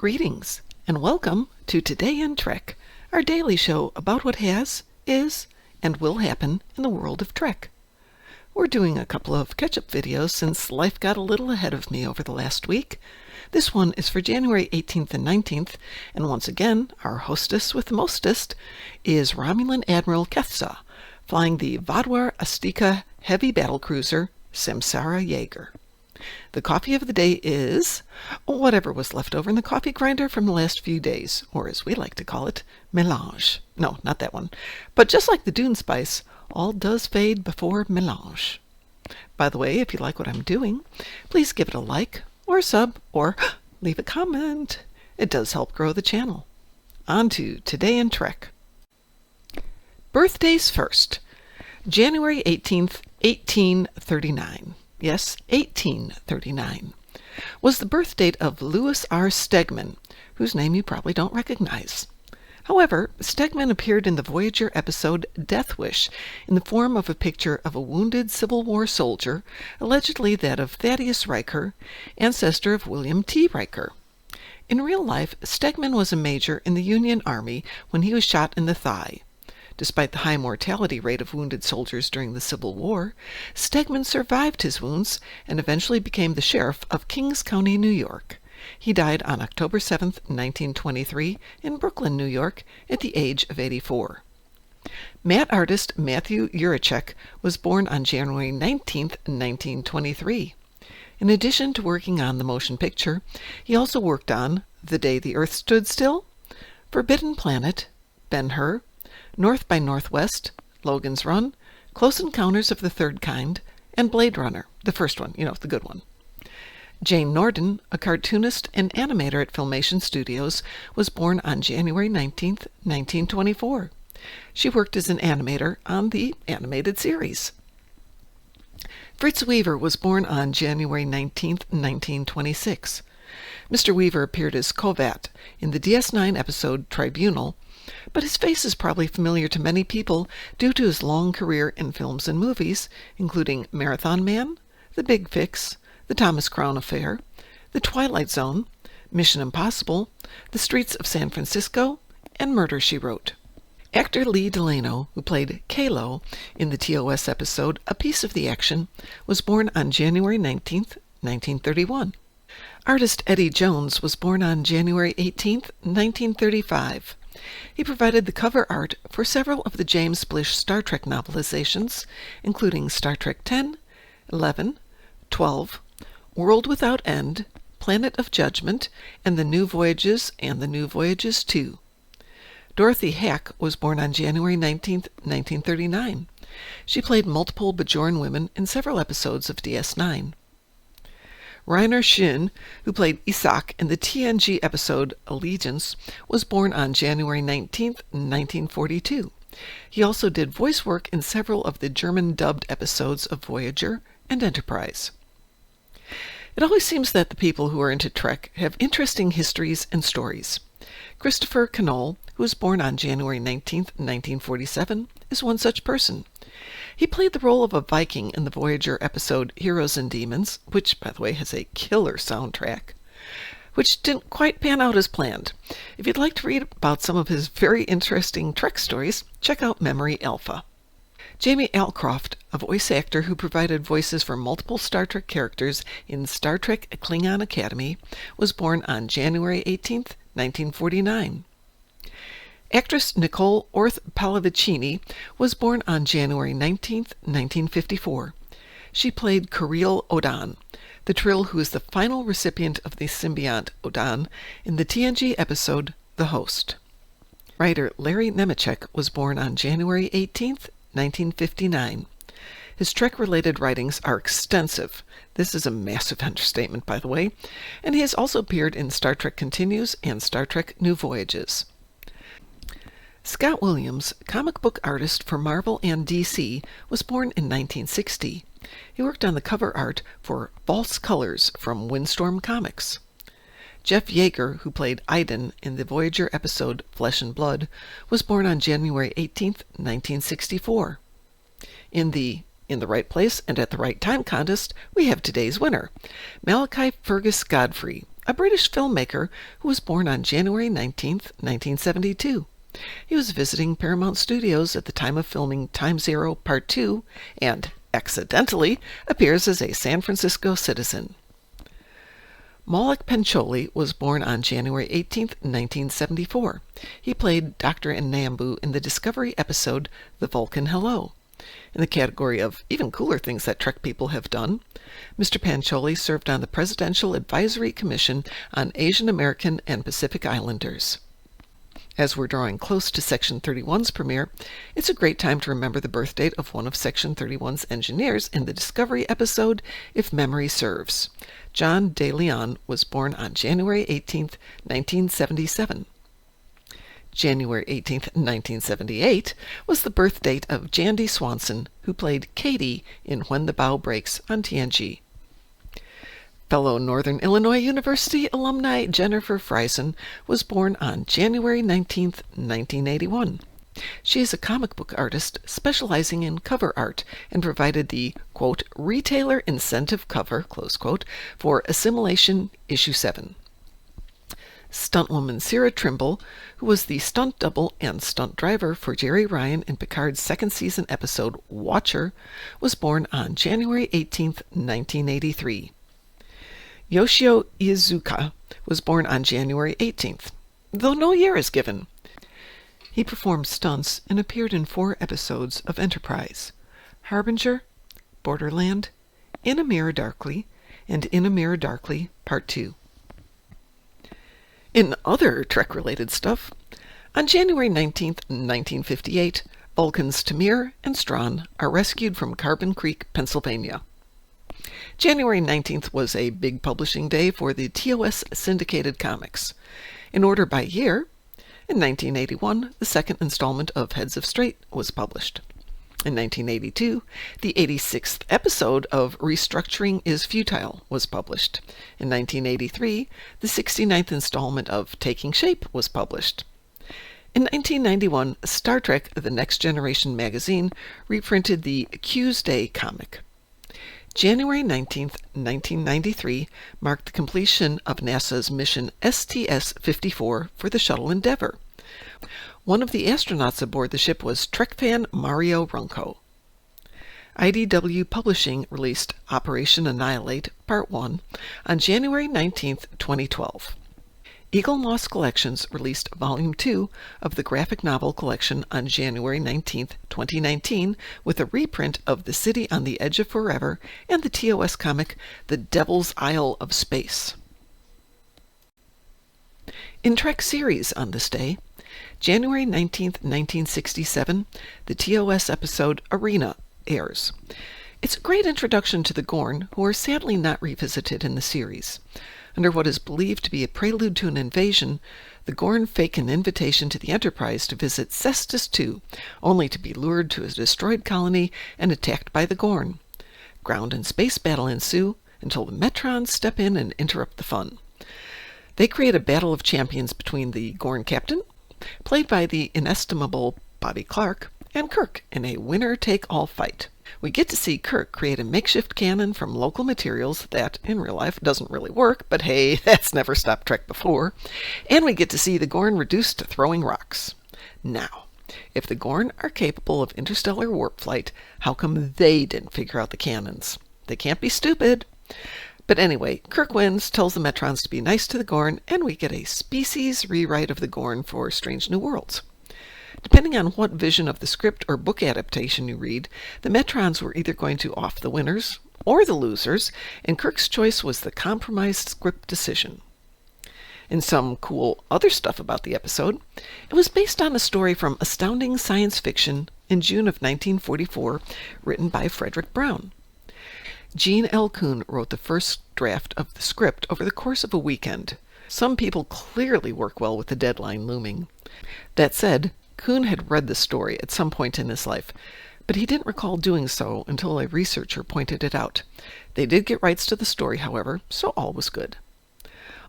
Greetings, and welcome to Today in Trek, our daily show about what has, is, and will happen in the world of Trek. We're doing a couple of catch-up videos since life got a little ahead of me over the last week. This one is for January 18th and 19th, and once again, our hostess with the mostest is Romulan Admiral Kethza, flying the Vodwar Astika heavy battlecruiser Samsara Jaeger. The coffee of the day is whatever was left over in the coffee grinder from the last few days, or as we like to call it, mélange. No, not that one. But just like the Dune Spice, all does fade before mélange. By the way, if you like what I'm doing, please give it a like, or a sub, or leave a comment. It does help grow the channel. On to Today in Trek. Birthdays first. January 18th, 1839. Yes, 1839, was the birth date of Louis R. Stegman, whose name you probably don't recognize. However, Stegman appeared in the Voyager episode Death Wish in the form of a picture of a wounded Civil War soldier, allegedly that of Thaddeus Riker, ancestor of William T. Riker. In real life, Stegman was a major in the Union Army when he was shot in the thigh. Despite the high mortality rate of wounded soldiers during the Civil War, Stegman survived his wounds and eventually became the sheriff of Kings County, New York. He died on October 7, 1923, in Brooklyn, New York, at the age of 84. Matte artist Matthew Yurachek was born on January 19, 1923. In addition to working on the motion picture, he also worked on The Day the Earth Stood Still, Forbidden Planet, Ben-Hur, North by Northwest, Logan's Run, Close Encounters of the Third Kind, and Blade Runner, the first one, the good one. Jane Norden, a cartoonist and animator at Filmation Studios, was born on January 19, 1924. She worked as an animator on the animated series. Fritz Weaver was born on January 19, 1926. Mr. Weaver appeared as Kovat in the DS9 episode Tribunal, but his face is probably familiar to many people due to his long career in films and movies, including Marathon Man, The Big Fix, The Thomas Crown Affair, The Twilight Zone, Mission Impossible, The Streets of San Francisco, and Murder, She Wrote. Actor Lee Delano, who played Kalo in the TOS episode A Piece of the Action, was born on January 19, 1931. Artist Eddie Jones was born on January 18, 1935. He provided the cover art for several of the James Blish Star Trek novelizations, including Star Trek X, 11, 12, World Without End, Planet of Judgment, and The New Voyages and The New Voyages 2. Dorothy Hack was born on January 19, 1939. She played multiple Bajoran women in several episodes of DS9. Rainer Schön, who played Isaac in the TNG episode Allegiance, was born on January 19, 1942. He also did voice work in several of the German-dubbed episodes of Voyager and Enterprise. It always seems that the people who are into Trek have interesting histories and stories. Christopher Knoll, who was born on January 19, 1947, is one such person. He played the role of a Viking in the Voyager episode Heroes and Demons, which, by the way, has a killer soundtrack, which didn't quite pan out as planned. If you'd like to read about some of his very interesting Trek stories, check out Memory Alpha. Jamie Alcroft, a voice actor who provided voices for multiple Star Trek characters in Star Trek Klingon Academy, was born on January 18, 1949. Actress Nicole Orth Pallavicini was born on January 19, 1954. She played Kirill Odan, the Trill who is the final recipient of the symbiont Odan in the TNG episode The Host. Writer Larry Nemecek was born on January 18, 1959. His Trek-related writings are extensive. This is a massive understatement, by the way, and he has also appeared in Star Trek Continues and Star Trek New Voyages. Scott Williams, comic book artist for Marvel and DC, was born in 1960. He worked on the cover art for False Colors from Windstorm Comics. Jeff Yeager, who played Iden in the Voyager episode Flesh and Blood, was born on January 18, 1964. In the Right Place and at the Right Time contest, we have today's winner, Malachi Fergus Godfrey, a British filmmaker who was born on January 19th, 1972. He was visiting Paramount Studios at the time of filming Time Zero Part 2 and, accidentally, appears as a San Francisco citizen. Maulik Pancholy was born on January 18, 1974. He played Dr. Nambu in the Discovery episode The Vulcan Hello. In the category of even cooler things that Trek people have done, Mr. Pancholy served on the Presidential Advisory Commission on Asian American and Pacific Islanders. As we're drawing close to Section 31's premiere, it's a great time to remember the birth date of one of Section 31's engineers in the Discovery episode, If Memory Serves. John De Leon was born on January 18, 1977. January 18, 1978 was the birth date of Jandy Swanson, who played Katie in When the Bow Breaks on TNG. Fellow Northern Illinois University alumni Jennifer Frison was born on January 19, 1981. She is a comic book artist specializing in cover art and provided the, quote, retailer incentive cover, close quote, for Assimilation Issue 7. Stuntwoman Sarah Trimble, who was the stunt double and stunt driver for Jerry Ryan in Picard's second season episode Watcher, was born on January 18, 1983. Yoshio Iizuka was born on January 18th, though no year is given. He performed stunts and appeared in 4 episodes of Enterprise: Harbinger, Borderland, In a Mirror Darkly, and In a Mirror Darkly Part 2. In other Trek-related stuff, on January 19, 1958, Vulcans Tamir and Strawn are rescued from Carbon Creek, Pennsylvania. January 19th was a big publishing day for the TOS syndicated comics. In order by year, in 1981, the second installment of Heads of State was published. In 1982, the 86th episode of Restructuring is Futile was published. In 1983, the 69th installment of Taking Shape was published. In 1991, Star Trek The Next Generation magazine reprinted the Q's Day comic. January 19, 1993 marked the completion of NASA's mission STS-54 for the Shuttle Endeavour. One of the astronauts aboard the ship was Trek fan Mario Runco. IDW Publishing released Operation Annihilate Part 1 on January 19, 2012. Eagle Moss Collections released Volume 2 of the graphic novel collection on January 19, 2019, with a reprint of The City on the Edge of Forever and the TOS comic The Devil's Isle of Space. In Trek series on this day, January 19, 1967, the TOS episode Arena airs. It's a great introduction to the Gorn, who are sadly not revisited in the series. Under what is believed to be a prelude to an invasion, the Gorn fake an invitation to the Enterprise to visit Cestus II, only to be lured to a destroyed colony and attacked by the Gorn. Ground and space battle ensue until the Metrons step in and interrupt the fun. They create a battle of champions between the Gorn captain, played by the inestimable Bobby Clark, and Kirk in a winner-take-all fight. We get to see Kirk create a makeshift cannon from local materials that, in real life, doesn't really work, but hey, that's never stopped Trek before. And we get to see the Gorn reduced to throwing rocks. Now, if the Gorn are capable of interstellar warp flight, how come they didn't figure out the cannons? They can't be stupid. But anyway, Kirk wins, tells the Metrons to be nice to the Gorn, and we get a species rewrite of the Gorn for Strange New Worlds. Depending on what vision of the script or book adaptation you read, the Metrons were either going to off the winners or the losers, and Kirk's choice was the compromised script decision. In some cool other stuff about the episode, it was based on a story from Astounding Science Fiction in June of 1944, written by Frederick Brown. Gene L. Kuhn wrote the first draft of the script over the course of a weekend. Some people clearly work well with the deadline looming. That said, Kuhn had read the story at some point in his life, but he didn't recall doing so until a researcher pointed it out. They did get rights to the story, however, so all was good.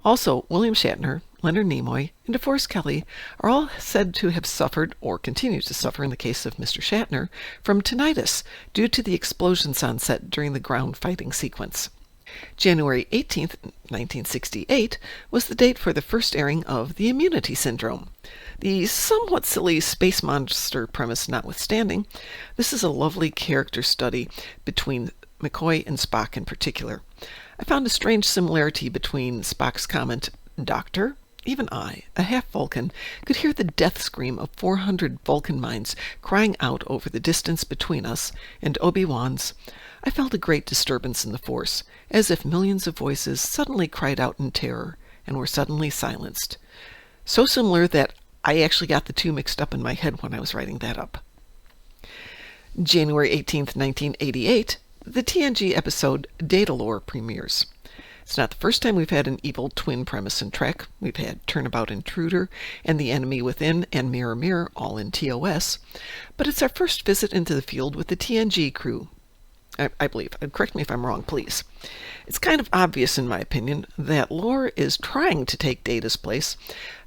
Also, William Shatner, Leonard Nimoy, and DeForest Kelley are all said to have suffered, or continue to suffer in the case of Mr. Shatner, from tinnitus due to the explosions on set during the ground fighting sequence. January 18th, 1968 was the date for the first airing of The Immunity Syndrome. The somewhat silly space monster premise notwithstanding, this is a lovely character study between McCoy and Spock in particular. I found a strange similarity between Spock's comment, "Doctor, even I, a half-Vulcan, could hear the death scream of 400 Vulcan minds crying out over the distance between us," and Obi-Wan's, "I felt a great disturbance in the Force, as if millions of voices suddenly cried out in terror and were suddenly silenced." So similar that I actually got the two mixed up in my head when I was writing that up. January 18th, 1988, the TNG episode Datalore premieres. It's not the first time we've had an evil twin premise in Trek. We've had Turnabout Intruder and The Enemy Within and Mirror Mirror all in TOS, but it's our first visit into the field with the TNG crew. I believe. Correct me if I'm wrong, please. It's kind of obvious, in my opinion, that Lore is trying to take Data's place,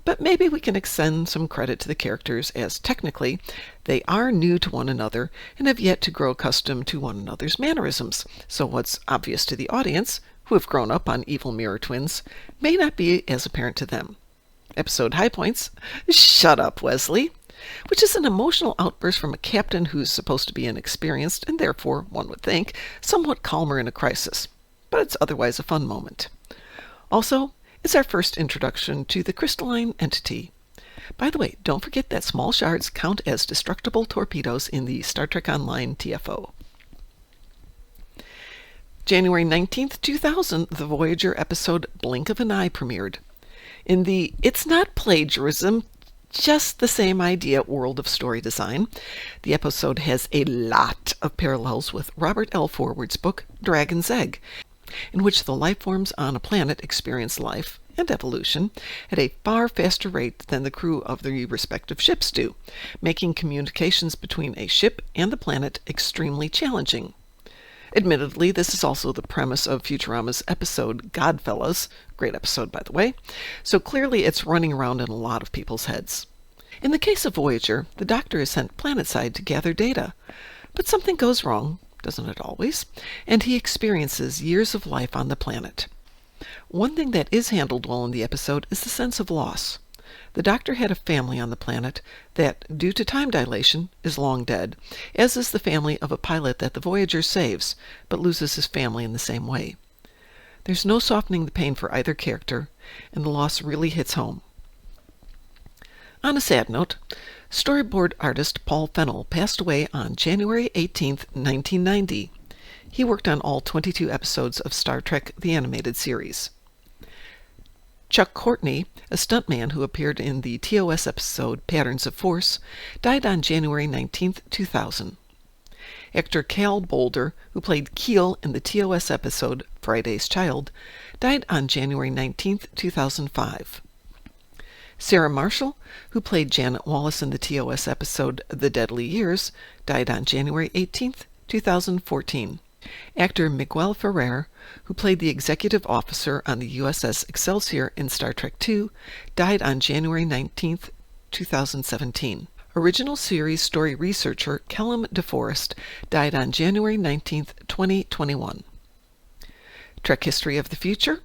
but maybe we can extend some credit to the characters, as technically they are new to one another and have yet to grow accustomed to one another's mannerisms. So what's obvious to the audience, who have grown up on evil mirror twins, may not be as apparent to them. Episode high points: "Shut up, Wesley," which is an emotional outburst from a captain who's supposed to be inexperienced and therefore, one would think, somewhat calmer in a crisis. But it's otherwise a fun moment. Also, it's our first introduction to the crystalline entity. By the way, don't forget that small shards count as destructible torpedoes in the Star Trek Online TFO. January 19th, 2000, the Voyager episode Blink of an Eye premiered. In the "it's not plagiarism, just the same idea" world of story design, the episode has a lot of parallels with Robert L. Forward's book Dragon's Egg, in which the life forms on a planet experience life and evolution at a far faster rate than the crew of the respective ships do, making communications between a ship and the planet extremely challenging. Admittedly, this is also the premise of Futurama's episode Godfellas, great episode by the way, so clearly it's running around in a lot of people's heads. In the case of Voyager, the Doctor is sent planetside to gather data, but something goes wrong, doesn't it always, and he experiences years of life on the planet. One thing that is handled well in the episode is the sense of loss. The Doctor had a family on the planet that, due to time dilation, is long dead, as is the family of a pilot that the Voyager saves, but loses his family in the same way. There's no softening the pain for either character, and the loss really hits home. On a sad note, storyboard artist Paul Fennell passed away on January 18th, 1990. He worked on all 22 episodes of Star Trek the Animated Series. Chuck Courtney, a stuntman who appeared in the TOS episode Patterns of Force, died on January 19, 2000. Actor Cal Boulder, who played Keel in the TOS episode Friday's Child, died on January 19, 2005. Sarah Marshall, who played Janet Wallace in the TOS episode The Deadly Years, died on January 18, 2014. Actor Miguel Ferrer, who played the executive officer on the USS Excelsior in Star Trek II, died on January 19, 2017. Original series story researcher Kellum DeForest died on January 19, 2021. Trek History of the Future,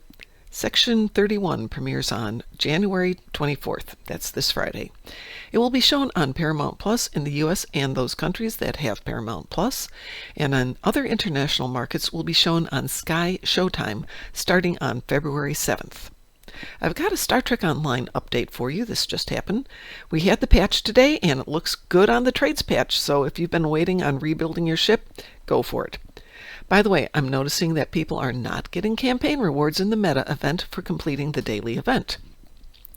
Section 31 premieres on January 24th. That's this Friday. It will be shown on Paramount Plus in the U.S. and those countries that have Paramount Plus, and on other international markets will be shown on Sky Showtime starting on February 7th. I've got a Star Trek Online update for you. This just happened. We had the patch today, and it looks good on the trades patch, so if you've been waiting on rebuilding your ship, go for it. By the way, I'm noticing that people are not getting campaign rewards in the meta event for completing the daily event.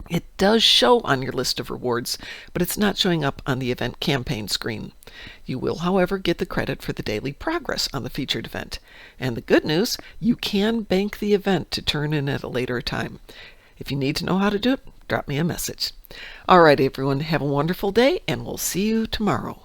It does show on your list of rewards, but it's not showing up on the event campaign screen. You will, however, get the credit for the daily progress on the featured event. And the good news, you can bank the event to turn in at a later time. If you need to know how to do it, drop me a message. All right, everyone, have a wonderful day, and we'll see you tomorrow.